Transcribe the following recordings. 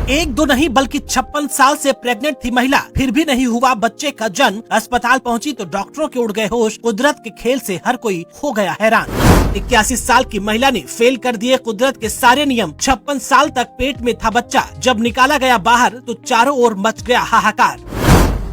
एक दो नहीं बल्कि 56 साल से प्रेग्नेंट थी महिला, फिर भी नहीं हुआ बच्चे का जन्म। अस्पताल पहुंची तो डॉक्टरों के उड़ गए होश। कुदरत के खेल से हर कोई हो गया हैरान। 81 साल की महिला ने फेल कर दिए कुदरत के सारे नियम। 56 साल तक पेट में था बच्चा, जब निकाला गया बाहर तो चारों ओर मच गया हाहाकार।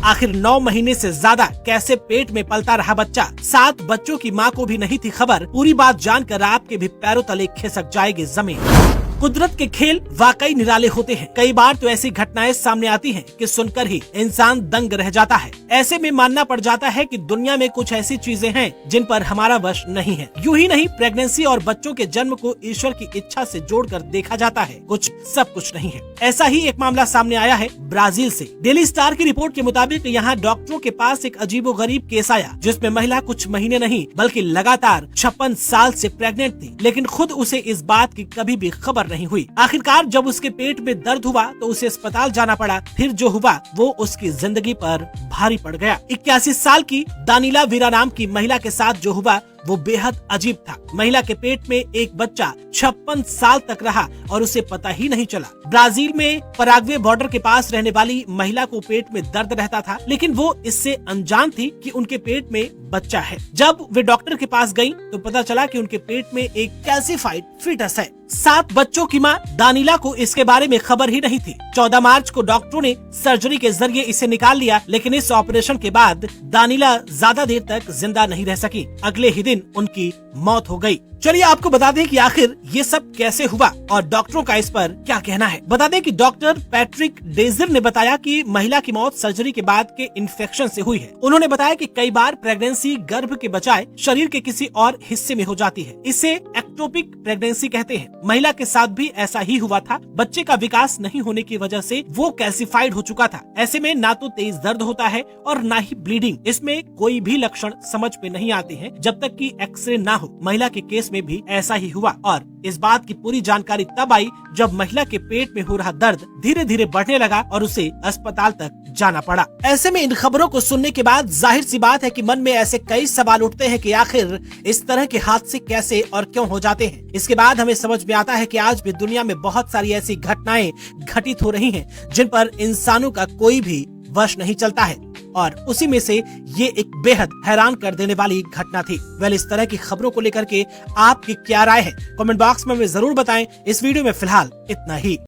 आखिर 9 महीने से ज्यादा कैसे पेट में पलता रहा बच्चा। 7 बच्चों की मां को भी नहीं थी खबर। पूरी बात जानकर आपके भी पैरों तले खिसक जाएगी जमीन। कुदरत के खेल वाकई निराले होते हैं। कई बार तो ऐसी घटनाएं सामने आती हैं कि सुनकर ही इंसान दंग रह जाता है। ऐसे में मानना पड़ जाता है कि दुनिया में कुछ ऐसी चीजें हैं जिन पर हमारा वश नहीं है। यूं ही नहीं, प्रेगनेंसी और बच्चों के जन्म को ईश्वर की इच्छा से जोड़कर देखा जाता है। कुछ सब कुछ नहीं है। ऐसा ही एक मामला सामने आया है ब्राजील से। डेली स्टार की रिपोर्ट के मुताबिक यहाँ डॉक्टरों के पास एक अजीबोगरीब केस आया, जिसमें महिला कुछ महीने नहीं बल्कि लगातार 56 साल से प्रेग्नेंट थी, लेकिन खुद उसे इस बात की कभी भी खबर नहीं हुई। आखिरकार जब उसके पेट में दर्द हुआ तो उसे अस्पताल जाना पड़ा। फिर जो हुआ वो उसकी जिंदगी पर भारी पड़ गया। 81 साल की दानिला वीरा नाम की महिला के साथ जो हुआ वो बेहद अजीब था। महिला के पेट में एक बच्चा 56 साल तक रहा और उसे पता ही नहीं चला। ब्राजील में पराग्वे बॉर्डर के पास रहने वाली महिला को पेट में दर्द रहता था, लेकिन वो इससे अनजान थी कि उनके पेट में बच्चा है। जब वे डॉक्टर के पास गयी तो पता चला कि उनके पेट में एक कैल्सिफाइड फीटस है। 7 बच्चों की मां दानिला को इसके बारे में खबर ही नहीं थी। 14 मार्च को डॉक्टरों ने सर्जरी के जरिए इसे निकाल लिया, लेकिन इस ऑपरेशन के बाद दानिला ज्यादा देर तक जिंदा नहीं रह सकी। अगले ही दिन उनकी मौत हो गई। चलिए आपको बता दें कि आखिर ये सब कैसे हुआ और डॉक्टरों का इस पर क्या कहना है। बता दें कि डॉक्टर पैट्रिक डेजिर ने बताया कि महिला की मौत सर्जरी के बाद के इन्फेक्शन से हुई है। उन्होंने बताया कि कई बार प्रेगनेंसी गर्भ के बजाय शरीर के किसी और हिस्से में हो जाती है। इसे एक्टोपिक प्रेगनेंसी कहते हैं। महिला के साथ भी ऐसा ही हुआ था। बच्चे का विकास नहीं होने की वजह से वो कैल्सिफाइड हो चुका था। ऐसे में ना तो तेज दर्द होता है और ना ही ब्लीडिंग। इसमें कोई भी लक्षण समझ में नहीं आते हैं जब तक कि एक्सरे ना हो। महिला के केस में भी ऐसा ही हुआ और इस बात की पूरी जानकारी तब आई जब महिला के पेट में हो रहा दर्द धीरे धीरे बढ़ने लगा और उसे अस्पताल तक जाना पड़ा। ऐसे में इन खबरों को सुनने के बाद जाहिर सी बात है कि मन में ऐसे कई सवाल उठते हैं कि आखिर इस तरह के हादसे कैसे और क्यों हो जाते हैं। इसके बाद हमें समझ में आता है कि आज भी दुनिया में बहुत सारी ऐसी घटनाएं घटित हो रही हैं जिन पर इंसानों का कोई भी वश नहीं चलता है, और उसी में से ये एक बेहद हैरान कर देने वाली घटना थी। इस तरह की खबरों को लेकर के आपकी क्या राय है, कमेंट बॉक्स में हमें जरूर बताएं। इस वीडियो में फिलहाल इतना ही।